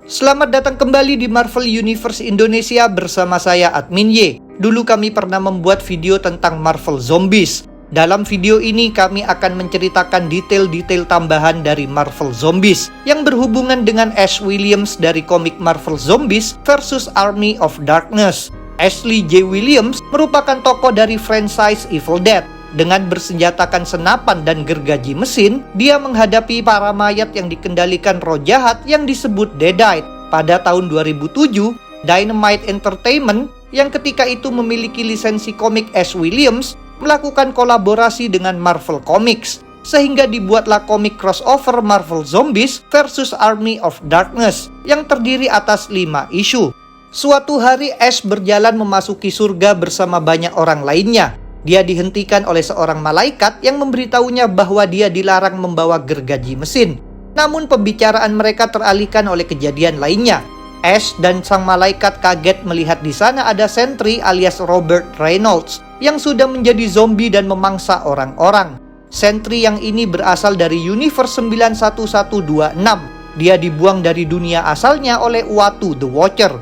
Selamat datang kembali di Marvel Universe Indonesia bersama saya Admin Y. Dulu kami pernah membuat video tentang Marvel Zombies. Dalam video ini kami akan menceritakan detail-detail tambahan dari Marvel Zombies yang berhubungan dengan Ash Williams dari komik Marvel Zombies versus Army of Darkness. Ashley J. Williams merupakan tokoh dari franchise Evil Dead. Dengan bersenjatakan senapan dan gergaji mesin, dia menghadapi para mayat yang dikendalikan roh jahat yang disebut Deadite. Pada tahun 2007, Dynamite Entertainment yang ketika itu memiliki lisensi komik Ash Williams melakukan kolaborasi dengan Marvel Comics, sehingga dibuatlah komik crossover Marvel Zombies versus Army of Darkness yang terdiri atas 5 isu. Suatu hari Ash berjalan memasuki surga bersama banyak orang lainnya. Dia dihentikan oleh seorang malaikat yang memberitahunya bahwa dia dilarang membawa gergaji mesin. Namun pembicaraan mereka teralihkan oleh kejadian lainnya. Ash dan sang malaikat kaget melihat di sana ada Sentry alias Robert Reynolds yang sudah menjadi zombie dan memangsa orang-orang. Sentry yang ini berasal dari Universe 91126. Dia dibuang dari dunia asalnya oleh Uatu the Watcher.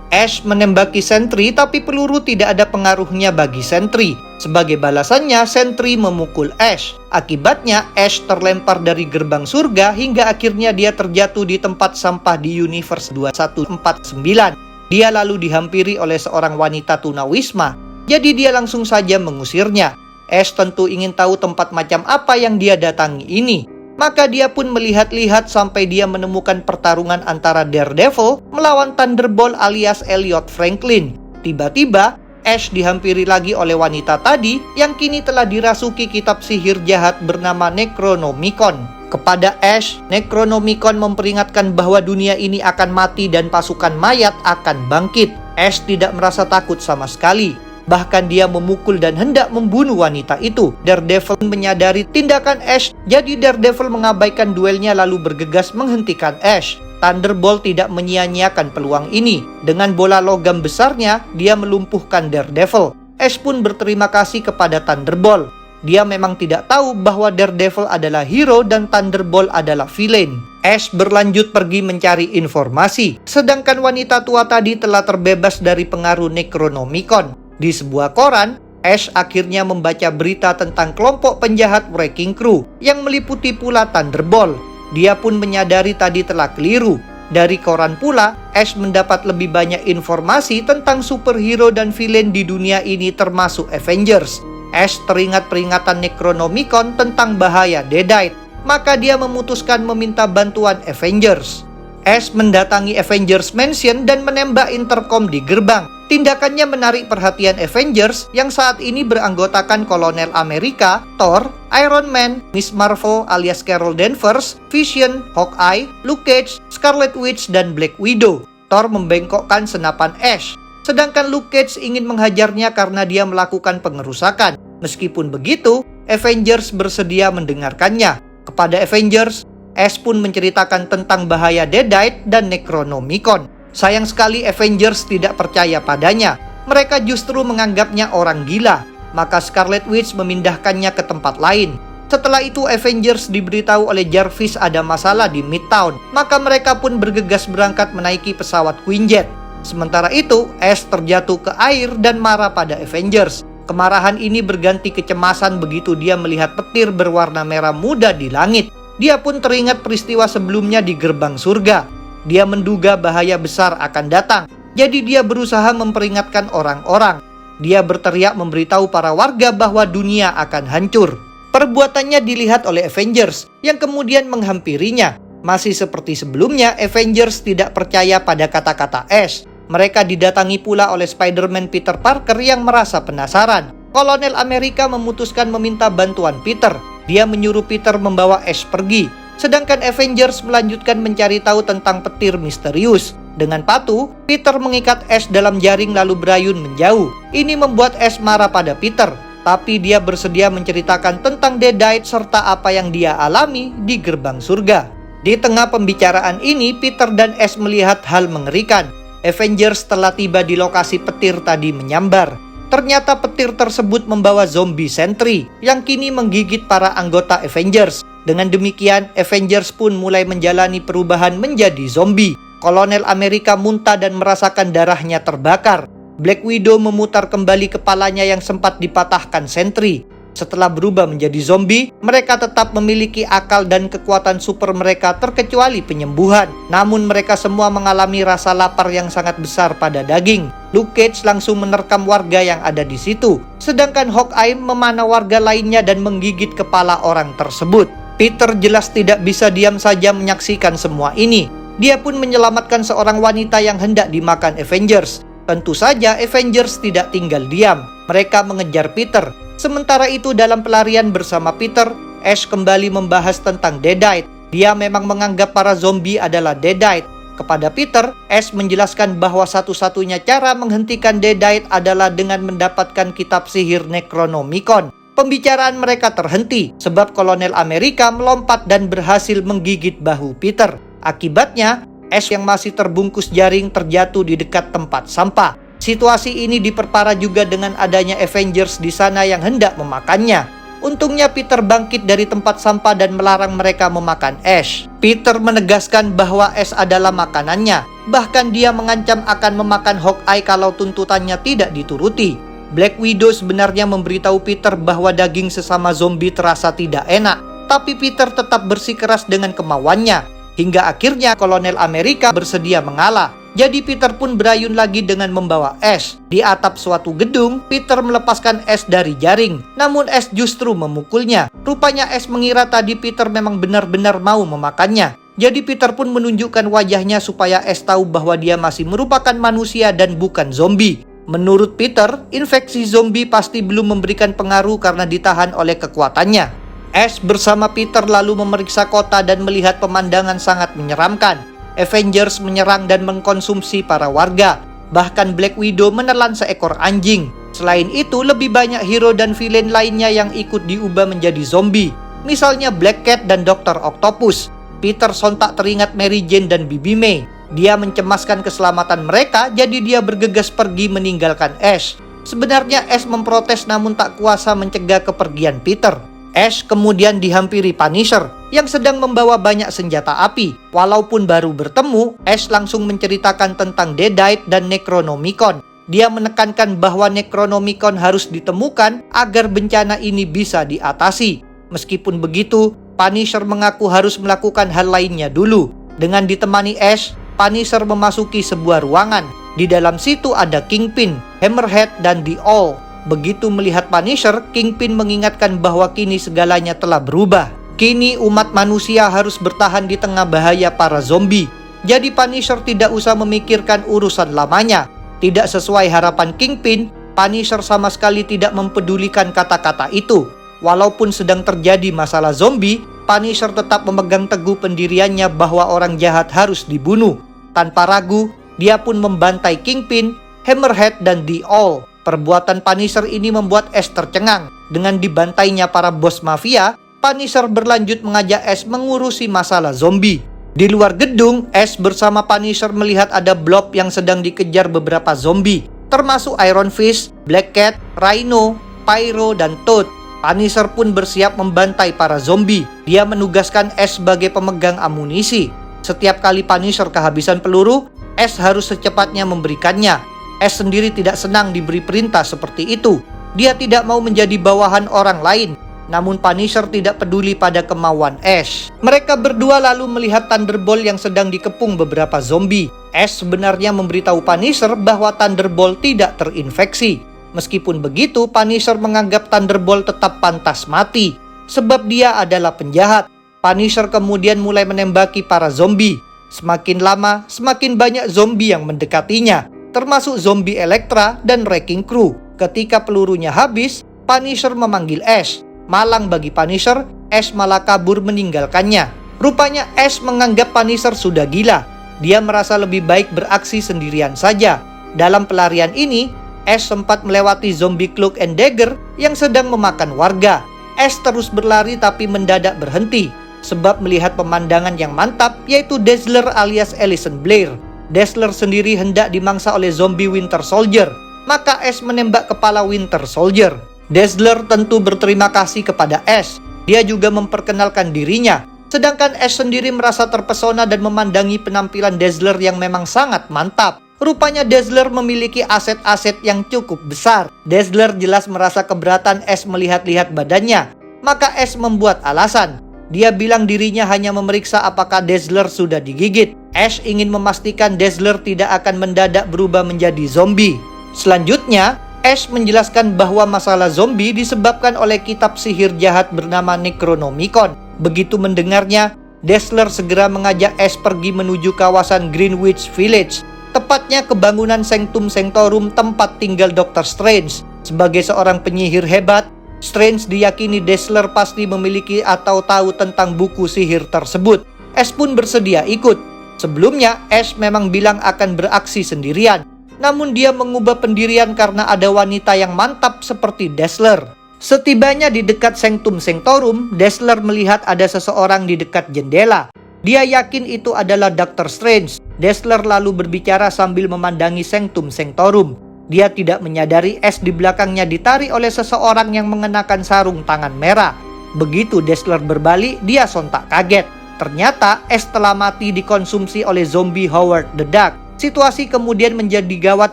Ash menembaki Sentry tapi peluru tidak ada pengaruhnya bagi Sentry. Sebagai balasannya, Sentry memukul Ash. Akibatnya, Ash terlempar dari gerbang surga hingga akhirnya dia terjatuh di tempat sampah di Universe 2149. Dia lalu dihampiri oleh seorang wanita tunawisma. Jadi dia langsung saja mengusirnya. Ash tentu ingin tahu tempat macam apa yang dia datangi ini. Maka dia pun melihat-lihat sampai dia menemukan pertarungan antara Daredevil melawan Thunderbolt alias Elliot Franklin. Tiba-tiba, Ash dihampiri lagi oleh wanita tadi yang kini telah dirasuki kitab sihir jahat bernama Necronomicon. Kepada Ash, Necronomicon memperingatkan bahwa dunia ini akan mati dan pasukan mayat akan bangkit. Ash tidak merasa takut sama sekali. Bahkan dia memukul dan hendak membunuh wanita itu. Daredevil menyadari tindakan Ash, jadi Daredevil mengabaikan duelnya lalu bergegas menghentikan Ash. Thunderbolt tidak menyia-nyiakan peluang ini. Dengan bola logam besarnya, dia melumpuhkan Daredevil. Ash pun berterima kasih kepada Thunderbolt. Dia memang tidak tahu bahwa Daredevil adalah hero dan Thunderbolt adalah villain. Ash berlanjut pergi mencari informasi, sedangkan wanita tua tadi telah terbebas dari pengaruh Necronomicon. Di sebuah koran, Ash akhirnya membaca berita tentang kelompok penjahat Wrecking Crew yang meliputi pula Thunderbolt. Dia pun menyadari tadi telah keliru. Dari koran pula, Ash mendapat lebih banyak informasi tentang superhero dan villain di dunia ini termasuk Avengers. Ash teringat peringatan Necronomicon tentang bahaya Deadite, maka dia memutuskan meminta bantuan Avengers. Ash mendatangi Avengers Mansion dan menembak intercom di gerbang. Tindakannya menarik perhatian Avengers yang saat ini beranggotakan Kolonel Amerika, Thor, Iron Man, Miss Marvel alias Carol Danvers, Vision, Hawkeye, Luke Cage, Scarlet Witch, dan Black Widow. Thor membengkokkan senapan Ash, sedangkan Luke Cage ingin menghajarnya karena dia melakukan pengerusakan. Meskipun begitu, Avengers bersedia mendengarkannya. Kepada Avengers, Ash pun menceritakan tentang bahaya Deadite dan Necronomicon. Sayang sekali Avengers tidak percaya padanya. Mereka justru menganggapnya orang gila. Maka Scarlet Witch memindahkannya ke tempat lain. Setelah itu Avengers diberitahu oleh Jarvis ada masalah di Midtown. Maka mereka pun bergegas berangkat menaiki pesawat Quinjet. Sementara itu, Ash terjatuh ke air dan marah pada Avengers. Kemarahan ini berganti kecemasan begitu dia melihat petir berwarna merah muda di langit. Dia pun teringat peristiwa sebelumnya di gerbang surga. Dia menduga bahaya besar akan datang. Jadi dia berusaha memperingatkan orang-orang. Dia berteriak memberitahu para warga bahwa dunia akan hancur. Perbuatannya dilihat oleh Avengers yang kemudian menghampirinya. Masih seperti sebelumnya, Avengers tidak percaya pada kata-kata Ash. Mereka didatangi pula oleh Spider-Man Peter Parker yang merasa penasaran. Kolonel Amerika memutuskan meminta bantuan Peter. Dia menyuruh Peter membawa Ash pergi. Sedangkan Avengers melanjutkan mencari tahu tentang petir misterius. Dengan patuh, Peter mengikat Ash dalam jaring lalu berayun menjauh. Ini membuat Ash marah pada Peter. Tapi dia bersedia menceritakan tentang Deadite serta apa yang dia alami di gerbang surga. Di tengah pembicaraan ini, Peter dan Ash melihat hal mengerikan. Avengers telah tiba di lokasi petir tadi menyambar. Ternyata petir tersebut membawa zombie Sentry yang kini menggigit para anggota Avengers. Dengan demikian, Avengers pun mulai menjalani perubahan menjadi zombie. Kolonel Amerika muntah dan merasakan darahnya terbakar. Black Widow memutar kembali kepalanya yang sempat dipatahkan sentri. Setelah berubah menjadi zombie, mereka tetap memiliki akal dan kekuatan super mereka terkecuali penyembuhan. Namun mereka semua mengalami rasa lapar yang sangat besar pada daging. Luke Cage langsung menerkam warga yang ada di situ. Sedangkan Hawkeye memanah warga lainnya dan menggigit kepala orang tersebut. Peter jelas tidak bisa diam saja menyaksikan semua ini. Dia pun menyelamatkan seorang wanita yang hendak dimakan Avengers. Tentu saja Avengers tidak tinggal diam. Mereka mengejar Peter. Sementara itu dalam pelarian bersama Peter, Ash kembali membahas tentang Deadite. Dia memang menganggap para zombie adalah Deadite. Kepada Peter, Ash menjelaskan bahwa satu-satunya cara menghentikan Deadite adalah dengan mendapatkan kitab sihir Necronomicon. Pembicaraan mereka terhenti sebab Kolonel Amerika melompat dan berhasil menggigit bahu Peter. Akibatnya, Ash yang masih terbungkus jaring terjatuh di dekat tempat sampah. Situasi ini diperparah juga dengan adanya Avengers di sana yang hendak memakannya. Untungnya Peter bangkit dari tempat sampah dan melarang mereka memakan Ash. Peter menegaskan bahwa Ash adalah makanannya. Bahkan dia mengancam akan memakan Hawkeye kalau tuntutannya tidak dituruti. Black Widow sebenarnya memberitahu Peter bahwa daging sesama zombie terasa tidak enak. Tapi Peter tetap bersikeras dengan kemauannya. Hingga akhirnya Kolonel Amerika bersedia mengalah. Jadi Peter pun berayun lagi dengan membawa Ash. Di atap suatu gedung, Peter melepaskan Ash dari jaring. Namun Ash justru memukulnya. Rupanya Ash mengira tadi Peter memang benar-benar mau memakannya. Jadi Peter pun menunjukkan wajahnya supaya Ash tahu bahwa dia masih merupakan manusia dan bukan zombie. Menurut Peter, infeksi zombie pasti belum memberikan pengaruh karena ditahan oleh kekuatannya. Ash bersama Peter lalu memeriksa kota dan melihat pemandangan sangat menyeramkan. Avengers menyerang dan mengkonsumsi para warga. Bahkan Black Widow menelan seekor anjing. Selain itu, lebih banyak hero dan villain lainnya yang ikut diubah menjadi zombie. Misalnya Black Cat dan Dr. Octopus. Peter sontak teringat Mary Jane dan Bibi May. Dia mencemaskan keselamatan mereka, jadi dia bergegas pergi meninggalkan Ash. Sebenarnya Ash memprotes namun tak kuasa mencegah kepergian Peter. Ash kemudian dihampiri Punisher yang sedang membawa banyak senjata api. Walaupun baru bertemu, Ash langsung menceritakan tentang Deadite dan Necronomicon. Dia menekankan bahwa Necronomicon harus ditemukan agar bencana ini bisa diatasi. Meskipun begitu, Punisher mengaku harus melakukan hal lainnya dulu. Dengan ditemani Ash, Punisher memasuki sebuah ruangan. Di dalam situ ada Kingpin, Hammerhead, dan The All. Begitu melihat Punisher, Kingpin mengingatkan bahwa kini segalanya telah berubah. Kini umat manusia harus bertahan di tengah bahaya para zombie. Jadi Punisher tidak usah memikirkan urusan lamanya. Tidak sesuai harapan Kingpin, Punisher sama sekali tidak mempedulikan kata-kata itu. Walaupun sedang terjadi masalah zombie, Punisher tetap memegang teguh pendiriannya bahwa orang jahat harus dibunuh. Tanpa ragu, dia pun membantai Kingpin, Hammerhead, dan The All. Perbuatan Punisher ini membuat Ash tercengang. Dengan dibantainya para bos mafia, Punisher berlanjut mengajak Ash mengurusi masalah zombie. Di luar gedung, Ash bersama Punisher melihat ada Blob yang sedang dikejar beberapa zombie, termasuk Iron Fist, Black Cat, Rhino, Pyro, dan Toad. Punisher pun bersiap membantai para zombie. Dia menugaskan Ash sebagai pemegang amunisi. Setiap kali Punisher kehabisan peluru, Ash harus secepatnya memberikannya. Ash sendiri tidak senang diberi perintah seperti itu. Dia tidak mau menjadi bawahan orang lain. Namun Punisher tidak peduli pada kemauan Ash. Mereka berdua lalu melihat Thunderbolt yang sedang dikepung beberapa zombie. Ash sebenarnya memberitahu Punisher bahwa Thunderbolt tidak terinfeksi. Meskipun begitu, Punisher menganggap Thunderbolt tetap pantas mati. Sebab dia adalah penjahat. Punisher kemudian mulai menembaki para zombie. Semakin lama, semakin banyak zombie yang mendekatinya, termasuk zombie Elektra dan Wrecking Crew. Ketika pelurunya habis, Punisher memanggil Ash. Malang bagi Punisher, Ash malah kabur meninggalkannya. Rupanya Ash menganggap Punisher sudah gila. Dia merasa lebih baik beraksi sendirian saja. Dalam pelarian ini, Ash sempat melewati zombie Cloak and Dagger yang sedang memakan warga. Ash terus berlari tapi mendadak berhenti, sebab melihat pemandangan yang mantap, yaitu Dazzler alias Alison Blair. Dazzler sendiri hendak dimangsa oleh zombie Winter Soldier. Maka Ash menembak kepala Winter Soldier. Dazzler tentu berterima kasih kepada Ash. Dia juga memperkenalkan dirinya. Sedangkan Ash sendiri merasa terpesona dan memandangi penampilan Dazzler yang memang sangat mantap. Rupanya Dazzler memiliki aset-aset yang cukup besar. Dazzler jelas merasa keberatan Ash melihat-lihat badannya. Maka Ash membuat alasan. Dia bilang dirinya hanya memeriksa apakah Dazzler sudah digigit. Ash ingin memastikan Dazzler tidak akan mendadak berubah menjadi zombie. Selanjutnya, Ash menjelaskan bahwa masalah zombie disebabkan oleh kitab sihir jahat bernama Necronomicon. Begitu mendengarnya, Dazzler segera mengajak Ash pergi menuju kawasan Greenwich Village, tepatnya ke bangunan Sanctum Sanctorum tempat tinggal Dr. Strange. Sebagai seorang penyihir hebat, Strange diyakini Dazzler pasti memiliki atau tahu tentang buku sihir tersebut. Ash pun bersedia ikut. Sebelumnya, Ash memang bilang akan beraksi sendirian. Namun dia mengubah pendirian karena ada wanita yang mantap seperti Dazzler. Setibanya di dekat Sanctum Sanctorum, Dazzler melihat ada seseorang di dekat jendela. Dia yakin itu adalah Dr. Strange. Dazzler lalu berbicara sambil memandangi Sanctum Sanctorum. Dia tidak menyadari Ash di belakangnya ditarik oleh seseorang yang mengenakan sarung tangan merah. Begitu Dazzler berbalik, dia sontak kaget. Ternyata Ash telah mati dikonsumsi oleh zombie Howard the Duck. Situasi kemudian menjadi gawat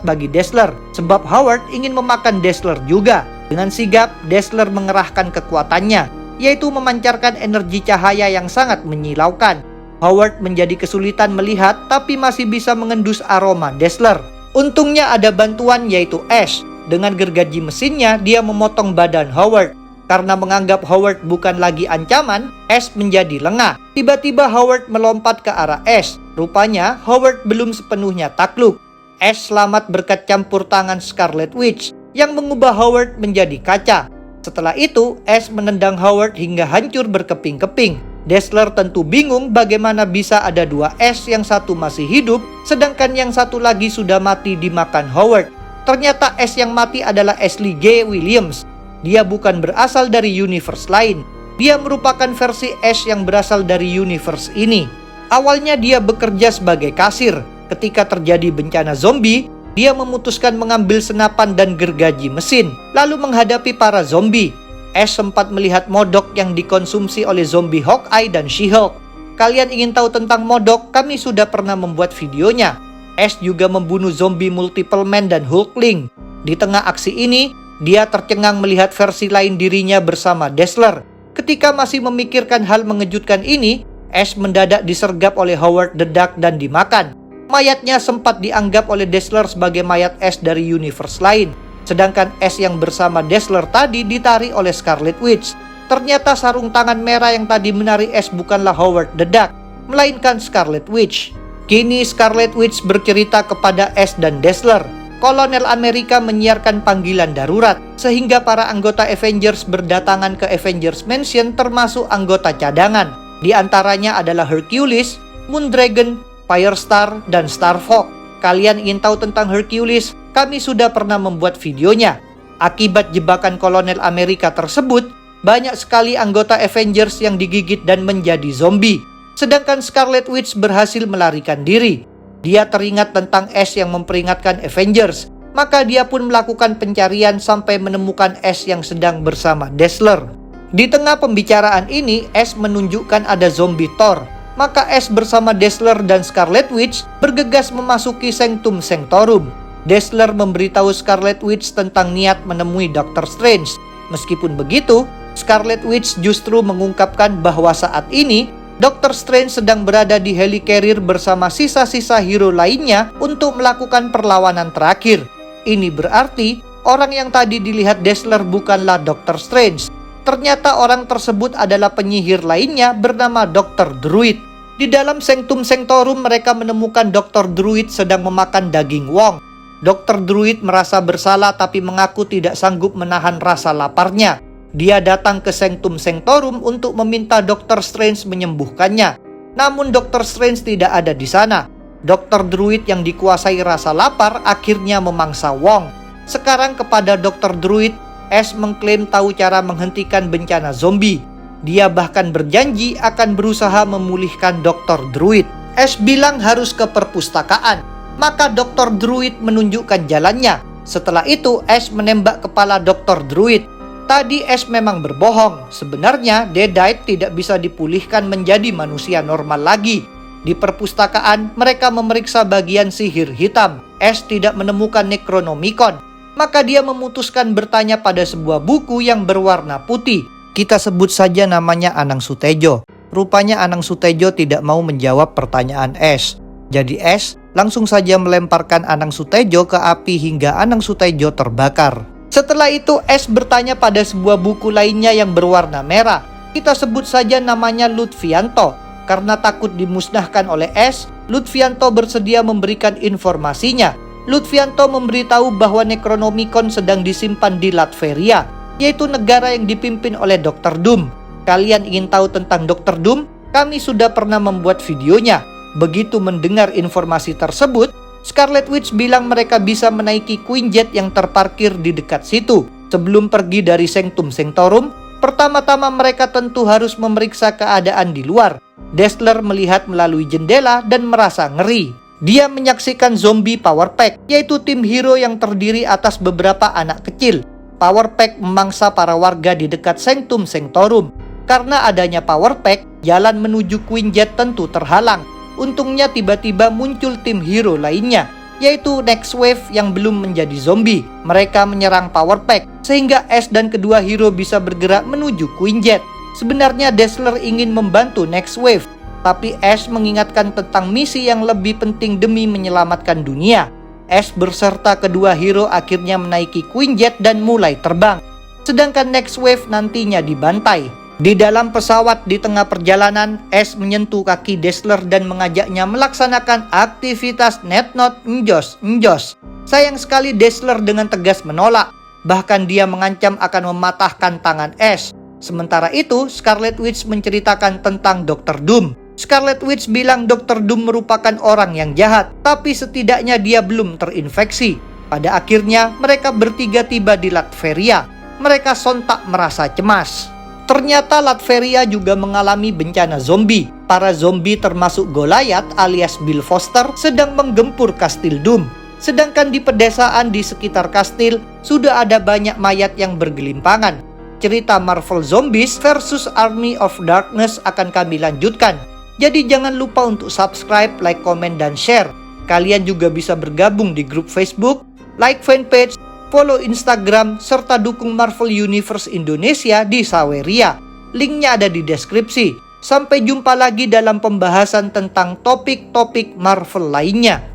bagi Dazzler, sebab Howard ingin memakan Dazzler juga. Dengan sigap, Dazzler mengerahkan kekuatannya, yaitu memancarkan energi cahaya yang sangat menyilaukan. Howard menjadi kesulitan melihat, tapi masih bisa mengendus aroma Dazzler. Untungnya ada bantuan, yaitu Ash. Dengan gergaji mesinnya, dia memotong badan Howard. Karena menganggap Howard bukan lagi ancaman, Ash menjadi lengah. Tiba-tiba Howard melompat ke arah Ash. Rupanya, Howard belum sepenuhnya takluk. Ash selamat berkat campur tangan Scarlet Witch yang mengubah Howard menjadi kaca. Setelah itu, Ash menendang Howard hingga hancur berkeping-keping. Dazzler tentu bingung bagaimana bisa ada dua Ash, yang satu masih hidup, sedangkan yang satu lagi sudah mati dimakan Howard. Ternyata Ash yang mati adalah Ashley G. Williams. Dia bukan berasal dari universe lain. Dia merupakan versi Ash yang berasal dari universe ini. Awalnya dia bekerja sebagai kasir. Ketika terjadi bencana zombie, dia memutuskan mengambil senapan dan gergaji mesin, lalu menghadapi para zombie. Ash sempat melihat MODOK yang dikonsumsi oleh zombie Hawkeye dan She-Hulk. Kalian ingin tahu tentang MODOK? Kami sudah pernah membuat videonya. Ash juga membunuh zombie Multiple Man dan Hulkling. Di tengah aksi ini, dia tercengang melihat versi lain dirinya bersama Dazzler. Ketika masih memikirkan hal mengejutkan ini, Ash mendadak disergap oleh Howard the Duck dan dimakan. Mayatnya sempat dianggap oleh Dazzler sebagai mayat Ash dari universe lain. Sedangkan Ash yang bersama Dazzler tadi ditarik oleh Scarlet Witch. Ternyata sarung tangan merah yang tadi menarik Ash bukanlah Howard the Duck, melainkan Scarlet Witch. Kini Scarlet Witch bercerita kepada Ash dan Dazzler. Kolonel Amerika menyiarkan panggilan darurat, sehingga para anggota Avengers berdatangan ke Avengers Mansion termasuk anggota cadangan. Di antaranya adalah Hercules, Moondragon, Firestar, dan Starfox. Kalian ingin tahu tentang Hercules? Kami sudah pernah membuat videonya. Akibat jebakan kolonel Amerika tersebut, banyak sekali anggota Avengers yang digigit dan menjadi zombie. Sedangkan Scarlet Witch berhasil melarikan diri. Dia teringat tentang Ash yang memperingatkan Avengers. Maka dia pun melakukan pencarian sampai menemukan Ash yang sedang bersama Dazzler. Di tengah pembicaraan ini, Ash menunjukkan ada zombie Thor. Maka Ash bersama Dazzler dan Scarlet Witch bergegas memasuki Sanctum Sanctorum. Dazzler memberitahu Scarlet Witch tentang niat menemui Dr. Strange. Meskipun begitu, Scarlet Witch justru mengungkapkan bahwa saat ini Dr. Strange sedang berada di helicarrier bersama sisa-sisa hero lainnya untuk melakukan perlawanan terakhir. Ini berarti orang yang tadi dilihat Dazzler bukanlah Dr. Strange. Ternyata orang tersebut adalah penyihir lainnya bernama Dr. Druid. Di dalam Sanctum Sanctorum mereka menemukan Dr. Druid sedang memakan daging Wong. Dr. Druid merasa bersalah tapi mengaku tidak sanggup menahan rasa laparnya. Dia datang ke Sanctum Sanctorum untuk meminta Dr. Strange menyembuhkannya. Namun Dr. Strange tidak ada di sana. Dr. Druid yang dikuasai rasa lapar akhirnya memangsa Wong. Sekarang kepada Dr. Druid, Ash mengklaim tahu cara menghentikan bencana zombie. Dia bahkan berjanji akan berusaha memulihkan Dr. Druid. Ash bilang harus ke perpustakaan. Maka Dr. Druid menunjukkan jalannya. Setelah itu Ash menembak kepala Dr. Druid. Tadi Ash memang berbohong. Sebenarnya Deadite tidak bisa dipulihkan menjadi manusia normal lagi. Di perpustakaan, mereka memeriksa bagian sihir hitam. Ash tidak menemukan Necronomicon. Maka dia memutuskan bertanya pada sebuah buku yang berwarna putih. Kita sebut saja namanya Anang Sutejo. Rupanya Anang Sutejo tidak mau menjawab pertanyaan Ash. Jadi Ash langsung saja melemparkan Anang Sutejo ke api hingga Anang Sutejo terbakar. Setelah itu Ash bertanya pada sebuah buku lainnya yang berwarna merah. Kita sebut saja namanya Lutfianto. Karena takut dimusnahkan oleh Ash, Lutfianto bersedia memberikan informasinya. Lutfianto memberitahu bahwa Necronomicon sedang disimpan di Latveria, yaitu negara yang dipimpin oleh Dr. Doom. Kalian ingin tahu tentang Dr. Doom? Kami sudah pernah membuat videonya. Begitu mendengar informasi tersebut, Scarlet Witch bilang mereka bisa menaiki Quinjet yang terparkir di dekat situ. Sebelum pergi dari Sanctum Sanctorum, pertama-tama mereka tentu harus memeriksa keadaan di luar. Dazzler melihat melalui jendela dan merasa ngeri. Dia menyaksikan zombie Power Pack, yaitu tim hero yang terdiri atas beberapa anak kecil. Power Pack memangsa para warga di dekat Sanctum Sanctorum. Karena adanya Power Pack, jalan menuju Quinjet tentu terhalang. Untungnya tiba-tiba muncul tim hero lainnya, yaitu Next Wave yang belum menjadi zombie. Mereka menyerang Power Pack, sehingga Ash dan kedua hero bisa bergerak menuju Quinjet. Sebenarnya Dazzler ingin membantu Next Wave, tapi Ash mengingatkan tentang misi yang lebih penting demi menyelamatkan dunia. Ash berserta kedua hero akhirnya menaiki Quinjet dan mulai terbang. Sedangkan Next Wave nantinya dibantai. Di dalam pesawat di tengah perjalanan, Ash menyentuh kaki Dazzler dan mengajaknya melaksanakan aktivitas Netnot Njos. Sayang sekali Dazzler dengan tegas menolak. Bahkan dia mengancam akan mematahkan tangan Ash. Sementara itu, Scarlet Witch menceritakan tentang Dr. Doom. Scarlet Witch bilang Dr. Doom merupakan orang yang jahat, tapi setidaknya dia belum terinfeksi. Pada akhirnya, mereka bertiga tiba di Latveria. Mereka sontak merasa cemas. Ternyata Latveria juga mengalami bencana zombie. Para zombie termasuk Goliath alias Bill Foster sedang menggempur kastil Doom. Sedangkan di pedesaan di sekitar kastil sudah ada banyak mayat yang bergelimpangan. Cerita Marvel Zombies versus Army of Darkness akan kami lanjutkan. Jadi jangan lupa untuk subscribe, like, komen, dan share. Kalian juga bisa bergabung di grup Facebook, like fanpage, follow Instagram, serta dukung Marvel Universe Indonesia di Saweria. Linknya ada di deskripsi. Sampai jumpa lagi dalam pembahasan tentang topik-topik Marvel lainnya.